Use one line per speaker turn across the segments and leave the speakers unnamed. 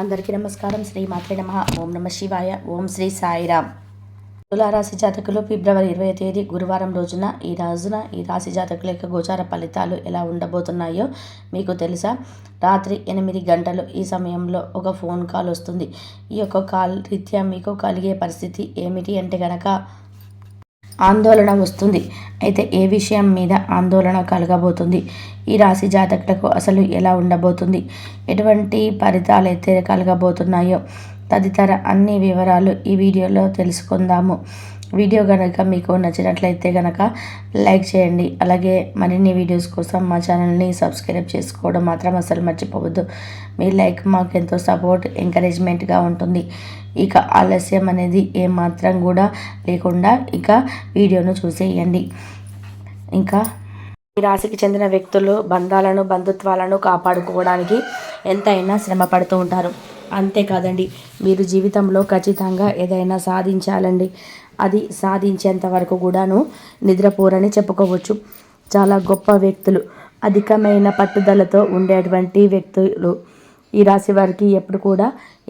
అందరికీ నమస్కారం. శ్రీ మాత్రే నమః. ఓం నమ శివాయ. ఓం శ్రీ సాయిరామ్. తులారాశి జాతకులు ఫిబ్రవరి 20వ తేదీ గురువారం రోజున ఈ రాశి జాతకుల యొక్క గోచార ఫలితాలు ఎలా ఉండబోతున్నాయో మీకు తెలుసా? రాత్రి 8 గంటలు ఈ సమయంలో ఒక ఫోన్ కాల్ వస్తుంది. ఈ యొక్క కాల్ రీత్యా మీకు కలిగే పరిస్థితి ఏమిటి అంటే కనుక ఆందోళన వస్తుంది. అయితే ఏ విషయం మీద ఆందోళన కలగబోతుంది? ఈ రాశి జాతకులకు అసలు ఎలా ఉండబోతుంది? ఎటువంటి ఫలితాలు అయితే కలగబోతున్నాయో తదితర అన్ని వివరాలు ఈ వీడియోలో తెలుసుకుందాము. వీడియో కనుక మీకు నచ్చినట్లయితే కనుక లైక్ చేయండి. అలాగే మరిన్ని వీడియోస్ కోసం మా ఛానల్ని సబ్స్క్రైబ్ చేసుకోవడం మాత్రం అసలు మర్చిపోవద్దు. మీ లైక్ మాకు ఎంతో సపోర్ట్, ఎంకరేజ్మెంట్గా ఉంటుంది. ఇక ఆలస్యం అనేది ఏమాత్రం కూడా లేకుండా ఇక వీడియోను చూసేయండి. ఇంకా ఈ రాశికి చెందిన వ్యక్తులు బంధుత్వాలను కాపాడుకోవడానికి ఎంతైనా శ్రమ పడుతూ ఉంటారు. అంతేకాదండి, మీరు జీవితంలో ఖచ్చితంగా ఏదైనా సాధించాలండి. అది సాధించేంత వరకు కూడాను నిద్రపోరని చెప్పుకోవచ్చు. చాలా గొప్ప వ్యక్తులు, అధికమైన పట్టుదలతో ఉండేటువంటి వ్యక్తులు. ఈ రాశి వారికి ఎప్పుడు కూడా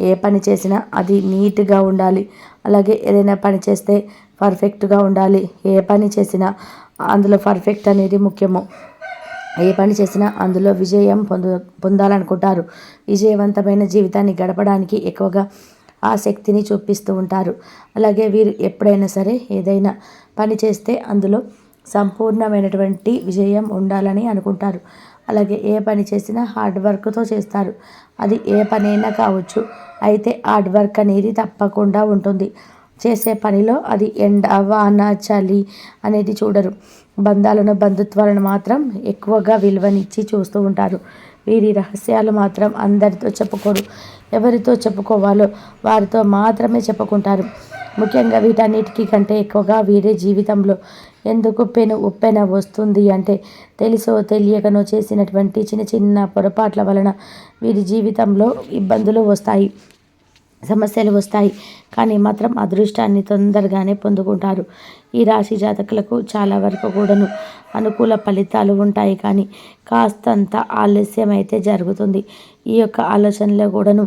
ఏ పని చేసినా అది నీట్గా ఉండాలి. అలాగే ఏదైనా పని చేస్తే పర్ఫెక్ట్గా ఉండాలి. ఏ పని చేసినా అందులో పర్ఫెక్ట్ అనేది ముఖ్యము. ఏ పని చేసినా అందులో విజయం పొందాలనుకుంటారు. విజయవంతమైన జీవితాన్ని గడపడానికి ఎక్కువగా ఆసక్తిని చూపిస్తూ ఉంటారు. అలాగే వీరు ఎప్పుడైనా సరే ఏదైనా పని చేస్తే అందులో సంపూర్ణమైనటువంటి విజయం ఉండాలని అనుకుంటారు. అలాగే ఏ పని చేసినా హార్డ్ వర్క్తో చేస్తారు. అది ఏ పనైనా కావచ్చు. అయితే హార్డ్ వర్క్ అనేది తప్పకుండా ఉంటుంది. చేసే పనిలో అది ఎండ, వాన, చలి అనేది చూడరు. బంధుత్వాలను మాత్రం ఎక్కువగా విలువనిచ్చి చూస్తూ ఉంటారు. వీరి రహస్యాలు మాత్రం అందరితో చెప్పుకోరు. ఎవరితో చెప్పుకోవాలో వారితో మాత్రమే చెప్పుకుంటారు. ముఖ్యంగా వీటన్నిటికీ కంటే ఎక్కువగా వీరి జీవితంలో ఎందుకు ఉప్పెన వస్తుంది అంటే తెలుసో తెలియకనో చేసినటువంటి చిన్న చిన్న పొరపాట్ల వలన వీరి జీవితంలో ఇబ్బందులు వస్తాయి, సమస్యలు వస్తాయి. కానీ మాత్రం అదృష్టాన్ని తొందరగానే పొందుకుంటారు. ఈ రాశి జాతకులకు చాలా వరకు కూడాను అనుకూల ఫలితాలు ఉంటాయి. కానీ కాస్తంత ఆలస్యం అయితే జరుగుతుంది. ఈ యొక్క ఆలోచనలో కూడాను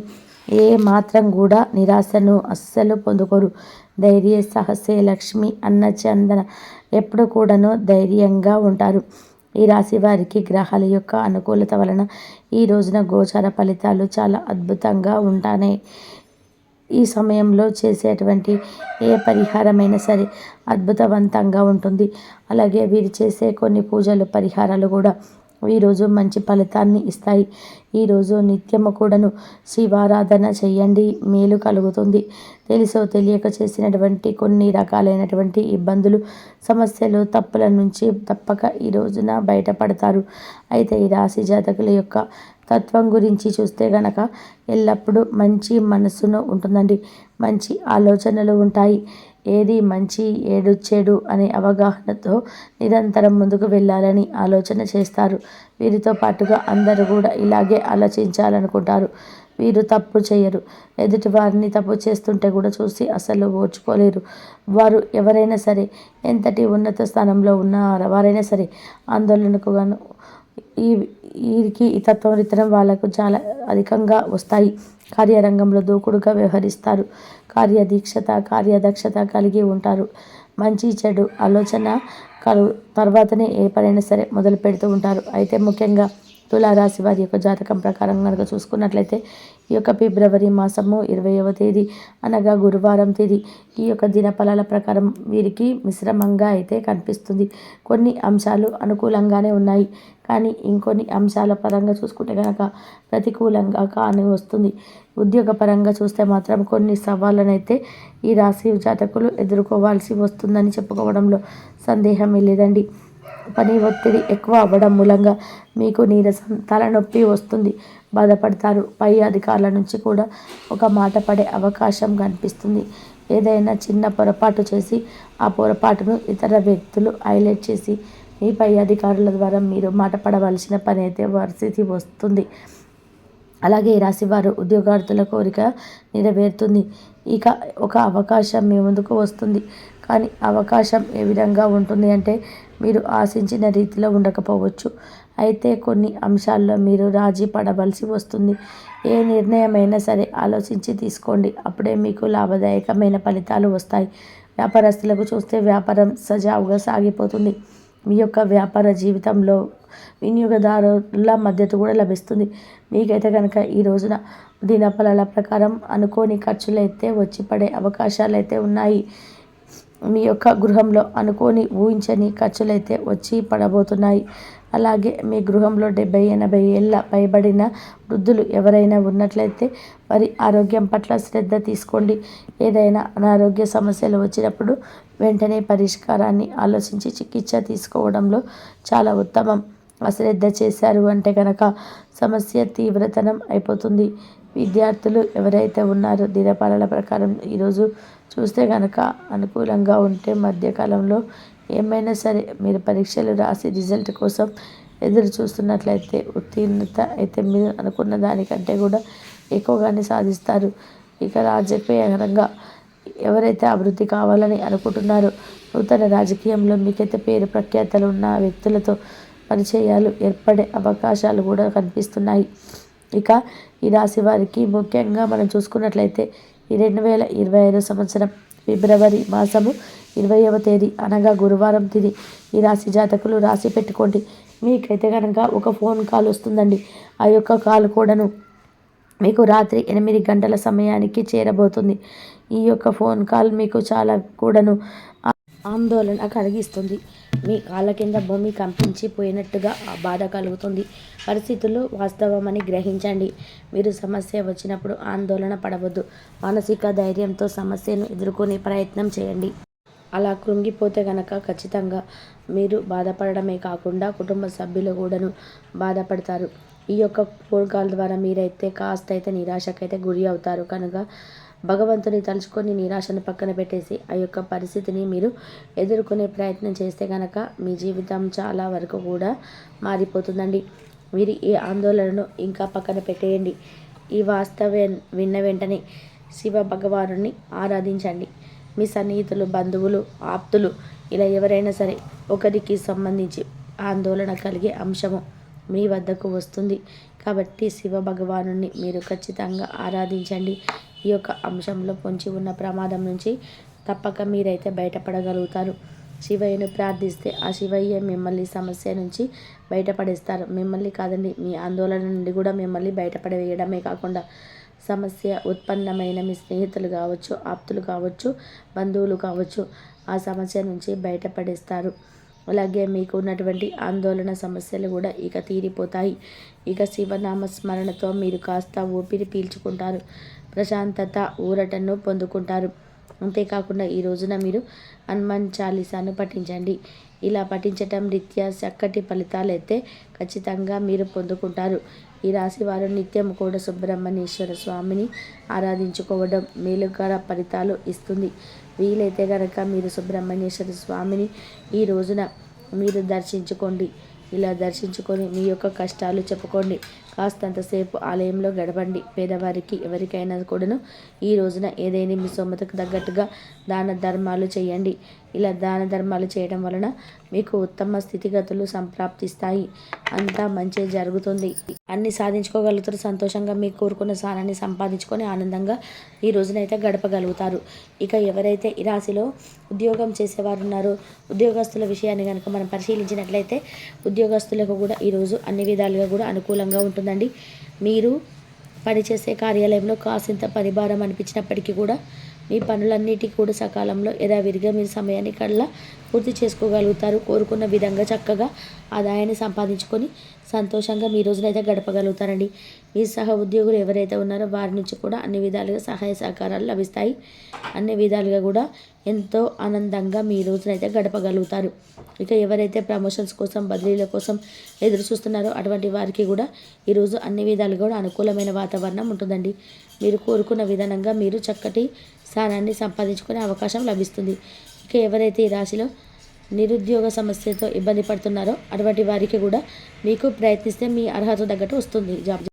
ఏ మాత్రం కూడా నిరాశను అస్సలు పొందుకోరు. ధైర్య సాహసే లక్ష్మి అన్న చందన ఎప్పుడు కూడాను ధైర్యంగా ఉంటారు. ఈ రాశి వారికి గ్రహాల యొక్క అనుకూలత వలన ఈ రోజున గోచార ఫలితాలు చాలా అద్భుతంగా ఉంటాయి. ఈ సమయంలో చేసేటువంటి ఏ పరిహారమైనా సరే అద్భుతవంతంగా ఉంటుంది. అలాగే వీరు చేసే కొన్ని పూజలు, పరిహారాలు కూడా ఈరోజు మంచి ఫలితాన్ని ఇస్తాయి. ఈరోజు నిత్యము కూడాను శివారాధన చేయండి, మేలు కలుగుతుంది. తెలుసో తెలియక చేసినటువంటి కొన్ని రకాలైనటువంటి ఇబ్బందులు, సమస్యలు, తప్పుల నుంచి తప్పక ఈ రోజున బయటపడతారు. అయితే ఈ రాశి జాతకుల యొక్క తత్వం గురించి చూస్తే గనక ఎల్లప్పుడూ మంచి మనసును ఉంటుందండి. మంచి ఆలోచనలు ఉంటాయి. ఏది మంచి, ఏడు చెడు అనే అవగాహనతో నిరంతరం ముందుకు వెళ్ళాలని ఆలోచన చేస్తారు. వీరితో పాటుగా అందరూ కూడా ఇలాగే ఆలోచించాలనుకుంటారు. వీరు తప్పు చేయరు. ఎదుటి వారిని తప్పు చేస్తుంటే కూడా చూసి అసలు ఓర్చుకోలేరు. వారు ఎవరైనా సరే, ఎంతటి ఉన్నత స్థానంలో ఉన్న వారైనా సరే ఆందోళనకు గాను ఈ తత్వం రీత్యం వాళ్ళకు చాలా అధికంగా వస్తాయి. కార్యరంగంలో దూకుడుగా వ్యవహరిస్తారు. కార్యదక్షత కలిగి ఉంటారు. మంచి చెడు ఆలోచన తర్వాతనే ఏ పనైనా సరే మొదలు పెడుతూ ఉంటారు. అయితే ముఖ్యంగా తులారాశి వారి యొక్క జాతకం ప్రకారం కనుక చూసుకున్నట్లయితే ఈ యొక్క ఫిబ్రవరి మాసము 20వ తేదీ అనగా గురువారం తేదీ ఈ యొక్క దినఫలాల ప్రకారం వీరికి మిశ్రమంగా అయితే కనిపిస్తుంది. కొన్ని అంశాలు అనుకూలంగానే ఉన్నాయి. కానీ ఇంకొన్ని అంశాల పరంగా చూసుకుంటే కనుక ప్రతికూలంగా కానీ వస్తుంది. ఉద్యోగపరంగా చూస్తే మాత్రం కొన్ని సవాళ్ళనైతే ఈ రాశి జాతకులు ఎదుర్కోవాల్సి వస్తుందని చెప్పుకోవడంలో సందేహమే లేదండి. పని ఒత్తిడి ఎక్కువ అవ్వడం మూలంగా మీకు నీరసం, తలనొప్పి వస్తుంది, బాధపడతారు. పై అధికారుల నుంచి కూడా ఒక మాట పడే అవకాశం కనిపిస్తుంది. ఏదైనా చిన్న పొరపాటు చేసి ఆ పొరపాటును ఇతర వ్యక్తులు హైలైట్ చేసి మీ పై అధికారుల ద్వారా మీరు మాట పడవలసిన పని అయితే పరిస్థితి వస్తుంది. అలాగే ఈ రాశివారు ఉద్యోగార్థుల కోరిక నెరవేరుతుంది. ఇక ఒక అవకాశం మీ ముందుకు వస్తుంది. కానీ అవకాశం ఏ విధంగా ఉంటుంది అంటే మీరు ఆశించిన రీతిలో ఉండకపోవచ్చు. అయితే కొన్ని అంశాల్లో మీరు రాజీ పడవలసి వస్తుంది. ఏ నిర్ణయమైనా సరే ఆలోచించి తీసుకోండి. అప్పుడే మీకు లాభదాయకమైన ఫలితాలు వస్తాయి. వ్యాపారస్తులకు చూస్తే వ్యాపారం సజావుగా సాగిపోతుంది. మీ యొక్క వ్యాపార జీవితంలో వినియోగదారుల మద్దతు కూడా లభిస్తుంది. మీకైతే కనుక ఈ రోజున దినఫలాల ప్రకారం అనుకోని ఖర్చులైతే వచ్చి పడే అవకాశాలైతే ఉన్నాయి. మీ యొక్క గృహంలో అనుకోని ఊహించని ఖర్చులైతే వచ్చి పడబోతున్నాయి. అలాగే మీ గృహంలో 70-80 ఏళ్ళ పైబడిన వృద్ధులు ఎవరైనా ఉన్నట్లయితే వారి ఆరోగ్యం పట్ల శ్రద్ధ తీసుకోండి. ఏదైనా అనారోగ్య సమస్యలు వచ్చినప్పుడు వెంటనే పరిష్కారాన్ని ఆలోచించి చికిత్స తీసుకోవడంలో చాలా ఉత్తమం. అశ్రద్ధ చేశారు అంటే కనుక సమస్య తీవ్రతరం అయిపోతుంది. విద్యార్థులు ఎవరైతే ఉన్నారో దినఫలాల ప్రకారం ఈరోజు చూస్తే కనుక అనుకూలంగా ఉంటే మధ్యకాలంలో ఏమైనా సరే మీరు పరీక్షలు రాసి రిజల్ట్ కోసం ఎదురు చూస్తున్నట్లయితే ఉత్తీర్ణత అయితే మీరు అనుకున్న దానికంటే కూడా ఎక్కువగానే సాధిస్తారు. ఇక రాజకీయంగా ఎవరైతే అభివృద్ధి కావాలని అనుకుంటున్నారో నూతన రాజకీయంలో మీకైతే పేరు ప్రఖ్యాతలు ఉన్న వ్యక్తులతో పరిచయాలు ఏర్పడే అవకాశాలు కూడా కనిపిస్తున్నాయి. ఇక ఈ రాశి వారికి ముఖ్యంగా మనం చూసుకున్నట్లయితే ఈ 2025 సంవత్సరం ఫిబ్రవరి మాసము 20వ తేదీ అనగా గురువారం తిది ఈ రాశి జాతకులు రాసి పెట్టుకోండి. మీకైతే కనుక ఒక ఫోన్ కాల్ వస్తుందండి. ఆ యొక్క కాల్ కూడాను మీకు రాత్రి 8 గంటల సమయానికి చేరబోతుంది. ఈ యొక్క ఫోన్ కాల్ మీకు చాలా కూడాను ఆందోళన కలిగిస్తుంది. మీ కాళ్ళ కింద భూమి కంపించిపోయినట్టుగా బాధ కలుగుతుంది. పరిస్థితులు వాస్తవమని గ్రహించండి. మీరు సమస్య వచ్చినప్పుడు ఆందోళన పడవద్దు. మానసిక ధైర్యంతో సమస్యను ఎదుర్కొనే ప్రయత్నం చేయండి. అలా కృంగిపోతే గనక ఖచ్చితంగా మీరు బాధపడడమే కాకుండా కుటుంబ సభ్యులు కూడాను బాధపడతారు. ఈ యొక్క ఫోన్ కాల్ ద్వారా మీరైతే కాస్త అయితే నిరాశకైతే గురి అవుతారు. కనుక భగవంతుని తలుచుకొని నిరాశను పక్కన పెట్టేసి ఆ యొక్క పరిస్థితిని మీరు ఎదుర్కొనే ప్రయత్నం చేస్తే కనుక మీ జీవితం చాలా వరకు కూడా మారిపోతుందండి. మీరు ఈ ఆందోళనను ఇంకా పక్కన పెట్టేయండి. ఈ వాస్తవం విన్న వెంటనే శివ భగవానుని ఆరాధించండి. మీ సన్నిహితులు, బంధువులు, ఆప్తులు ఇలా ఎవరైనా సరే ఒకరికి సంబంధించి ఆందోళన కలిగే అంశము మీ వద్దకు వస్తుంది. కాబట్టి శివ భగవానుని మీరు ఖచ్చితంగా ఆరాధించండి. ఈ యొక్క అంశంలో పొంచి ఉన్న ప్రమాదం నుంచి తప్పక మీరైతే బయటపడగలుగుతారు. శివయ్యను ప్రార్థిస్తే ఆ శివయ్య మిమ్మల్ని సమస్య నుంచి బయటపడేస్తారు. మిమ్మల్ని కాదండి, మీ ఆందోళన నుండి కూడా మిమ్మల్ని బయటపడవేయడమే కాకుండా సమస్య ఉత్పన్నమైన మీ స్నేహితులు కావచ్చు, ఆప్తులు కావచ్చు, బంధువులు కావచ్చు, ఆ సమస్య నుంచి బయటపడేస్తారు. అలాగే మీకు ఉన్నటువంటి ఆందోళన సమస్యలు కూడా ఇక తీరిపోతాయి. ఇక శివనామ స్మరణతో మీరు కాస్త ఊపిరి పీల్చుకుంటారు. ప్రశాంతత, ఊరటను పొందుకుంటారు. అంతేకాకుండా ఈ రోజున మీరు హనుమాన్ చాలీసాను పఠించండి. ఇలా పఠించటం రీత్యా చక్కటి ఫలితాలు అయితే ఖచ్చితంగా మీరు పొందుకుంటారు. ఈ రాశి వారు నిత్యం కూడా సుబ్రహ్మణ్యేశ్వర స్వామిని ఆరాధించుకోవడం మేలుకర ఫలితాలు ఇస్తుంది. వీలైతే కనుక మీరు సుబ్రహ్మణ్యేశ్వర స్వామిని ఈ రోజున మీరు దర్శించుకోండి. ఇలా దర్శించుకొని మీ యొక్క కష్టాలు చెప్పుకోండి. కాస్తంతసేపు ఆలయంలో గడపండి. పేదవారికి ఎవరికైనా కూడాను ఈ రోజున ఏదైనా మీ సొమ్మతకు తగ్గట్టుగా దాన ధర్మాలు చేయండి. ఇలా దాన ధర్మాలు చేయడం వలన మీకు ఉత్తమ స్థితిగతులు సంప్రాప్తిస్తాయి. అంతా మంచి జరుగుతుంది. అన్ని సాధించుకోగలుగుతారు. సంతోషంగా మీకు కోరుకున్న స్థానాన్ని సంపాదించుకొని ఆనందంగా ఈ రోజునైతే గడపగలుగుతారు. ఇక ఎవరైతే ఈ రాశిలో ఉద్యోగం చేసేవారు ఉన్నారో ఉద్యోగస్తుల విషయాన్ని కనుక మనం పరిశీలించినట్లయితే ఉద్యోగస్తులకు కూడా ఈరోజు అన్ని విధాలుగా కూడా అనుకూలంగా ఉంటుందండి. మీరు పనిచేసే కార్యాలయంలో కాసింత పనిభారం అనిపించినప్పటికీ కూడా మీ పనులన్నిటికీ కూడా సకాలంలో యథావిధిగా మీరు సమయాన్ని కల్లా పూర్తి చేసుకోగలుగుతారు. కోరుకున్న విధంగా చక్కగా ఆదాయాన్ని సంపాదించుకొని సంతోషంగా మీ రోజునైతే గడపగలుగుతారండి. మీ సహ ఉద్యోగులు ఎవరైతే ఉన్నారో వారి నుంచి కూడా అన్ని విధాలుగా సహాయ సహకారాలు లభిస్తాయి. అన్ని విధాలుగా కూడా ఎంతో ఆనందంగా మీ రోజునైతే గడపగలుగుతారు. ఇక ఎవరైతే ప్రమోషన్స్ కోసం, బదిలీల కోసం ఎదురు చూస్తున్నారో అటువంటి వారికి కూడా ఈరోజు అన్ని విధాలుగా కూడా అనుకూలమైన వాతావరణం ఉంటుందండి. మీరు కోరుకున్న విధానంగా మీరు చక్కటి స్థానాన్ని సంపాదించుకునే అవకాశం లభిస్తుంది. ఇక ఎవరైతే ఈ రాశిలో నిరుద్యోగ సమస్యతో ఇబ్బంది పడుతున్నారో అటువంటి వారికి కూడా మీకు ప్రయత్నిస్తే మీ అర్హత తగ్గట్టు వస్తుంది జాబ్.